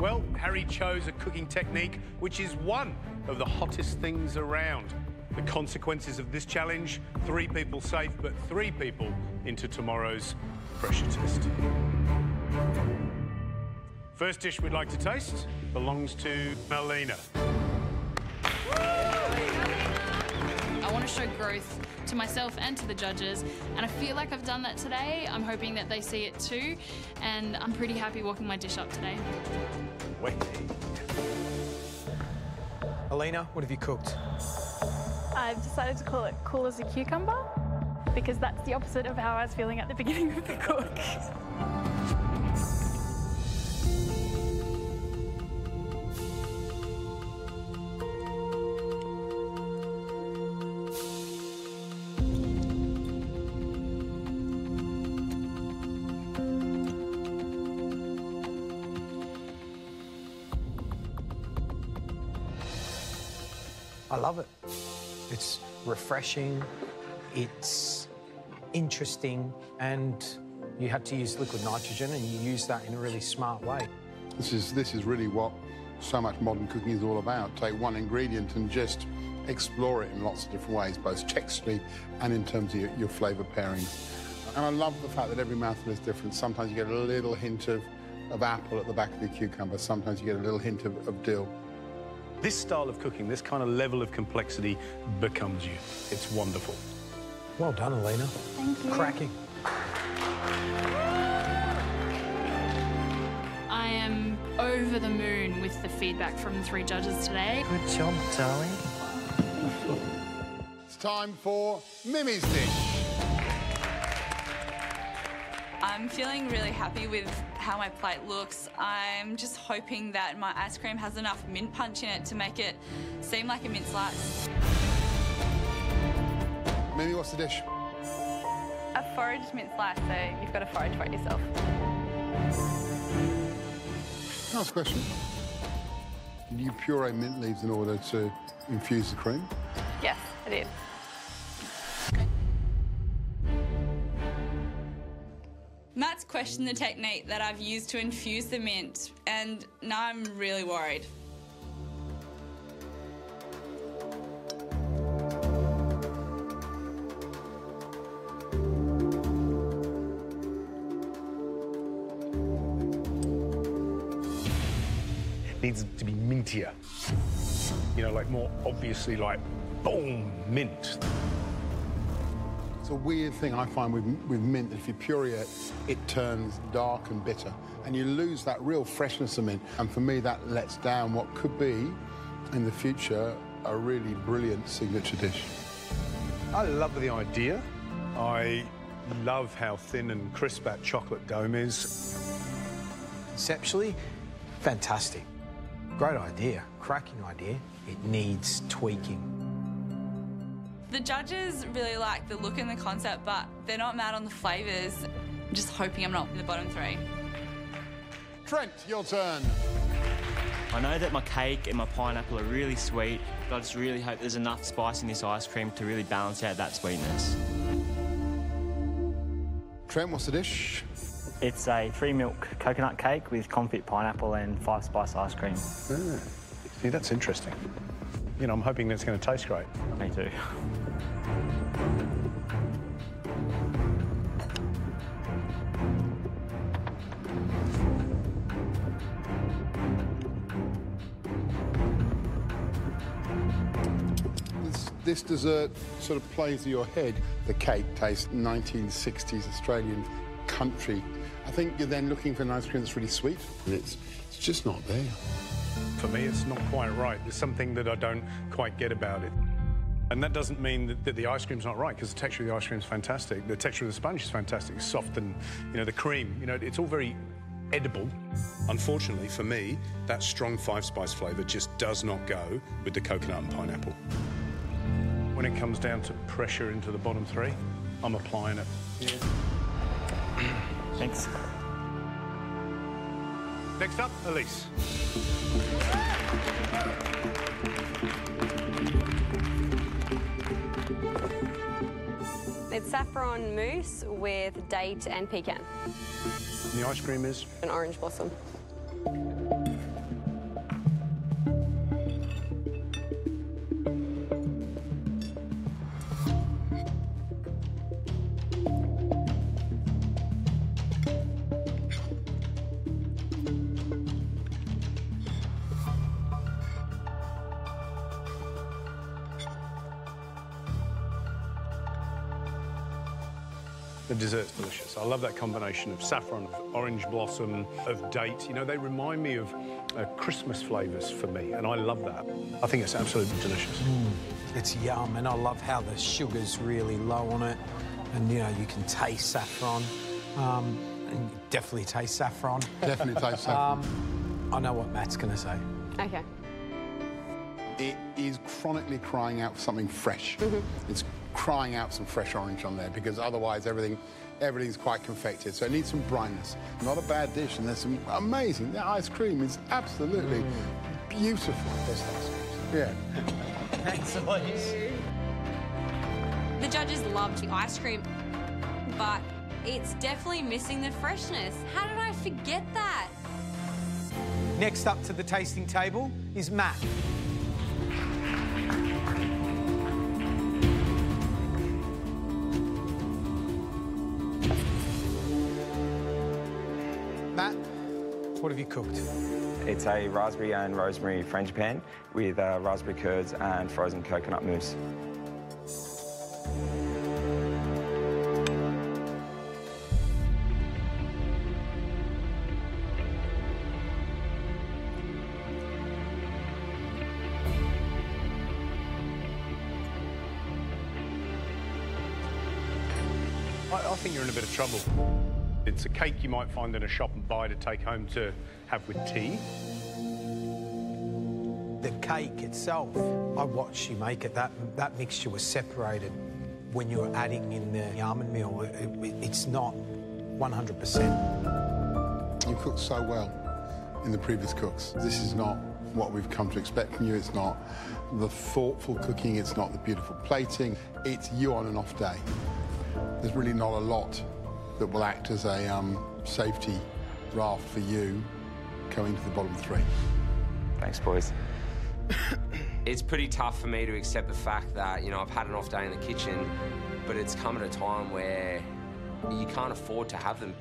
Well, Harry chose a cooking technique which is one of the hottest things around. The consequences of this challenge: 3 people safe, but 3 people into tomorrow's pressure test. First dish we'd like to taste belongs to Melina. I want to show growth to myself and to the judges, and I feel like I've done that today. I'm hoping that they see it too, and I'm pretty happy walking my dish up today. Wait. Alina, what have you cooked? I've decided to call it cool as a cucumber because that's the opposite of how I was feeling at the beginning of the cook. I love it. It's refreshing, it's interesting, and you had to use liquid nitrogen, and you use that in a really smart way. This is really what so much modern cooking is all about. Take one ingredient and just explore it in lots of different ways, both texturally and in terms of your flavour pairings. And I love the fact that every mouthful is different. Sometimes you get a little hint of apple at the back of the cucumber. Sometimes you get a little hint of dill. This style of cooking, this kind of level of complexity becomes you. It's wonderful. Well done, Alina. Thank you. Cracking. I am over the moon with the feedback from the 3 judges today. Good job, darling. It's time for Mimi's dish. I'm feeling really happy with how my plate looks. I'm just hoping that my ice cream has enough mint punch in it to make it seem like a mint slice. Mimi, what's the dish? A foraged mint slice, so you've got to forage for it yourself. Last question. Did you puree mint leaves in order to infuse the cream? Yes, I did. Matt's questioned the technique that I've used to infuse the mint, and now I'm really worried. It needs to be mintier. You know, like more obviously like, boom, mint. It's a weird thing I find with mint. If you puree it, it turns dark and bitter, and you lose that real freshness of mint. And for me, that lets down what could be, in the future, a really brilliant signature dish. I love the idea. I love how thin and crisp that chocolate dome is. Conceptually, fantastic. Great idea, cracking idea. It needs tweaking. The judges really like the look and the concept, but they're not mad on the flavours. I'm just hoping I'm not in the bottom 3. Trent, your turn. I know that my cake and my pineapple are really sweet, but I just really hope there's enough spice in this ice cream to really balance out that sweetness. Trent, what's the dish? It's a 3-milk coconut cake with CONFIT pineapple and 5-spice ice cream. Ah, see, that's interesting. You know, I'm hoping that's going to taste great. Me too. This dessert sort of plays to your head. The cake tastes 1960s Australian country. I think you're then looking for an ice cream that's really sweet, and it's just not there. For me, it's not quite right. There's something that I don't quite get about it. And that doesn't mean that the ice cream's not right, because the texture of the ice cream is fantastic. The texture of the sponge is fantastic. It's soft, and, you know, the cream, you know, it's all very edible. Unfortunately, for me, that strong 5-spice flavour just does not go with the coconut and pineapple. When it comes down to pressure into the bottom 3, I'm applying it. Yeah. Thanks. Next up, Elise. It's saffron mousse with date and pecan. And the ice cream is? An orange blossom. The dessert's delicious. I love that combination of saffron, of orange blossom, of date. You know, they remind me of Christmas flavours for me, and I love that. I think it's absolutely delicious. It's yum, and I love how the sugar's really low on it. And, you know, you can taste saffron. And you definitely taste saffron. Definitely taste saffron. I know what Matt's going to say. Okay. It is chronically crying out for something fresh. It's crying out some fresh orange on there, because otherwise everything's quite confected. So it needs some brightness. Not a bad dish, and there's some amazing. The ice cream is absolutely beautiful. Best ice cream. Yeah. Thanks, Elise. The judges loved the ice cream, but it's definitely missing the freshness. How did I forget that? Next up to the tasting table is Matt. Matt, what have you cooked? It's a raspberry and rosemary frangipane with raspberry curds and frozen coconut mousse. I think you're in a bit of trouble. It's a cake you might find in a shop and buy to take home to have with tea. The cake itself, I watched you make it. That mixture was separated when you were adding in the almond meal. It's not 100%. You cooked so well in the previous cooks. This is not what we've come to expect from you. It's not the thoughtful cooking. It's not the beautiful plating. It's you on an off day. There's really not a lot that will act as a safety raft for you going to the bottom three. Thanks, boys. It's pretty tough for me to accept the fact that, you know, I've had an off day in the kitchen, but it's come at a time where you can't afford to have them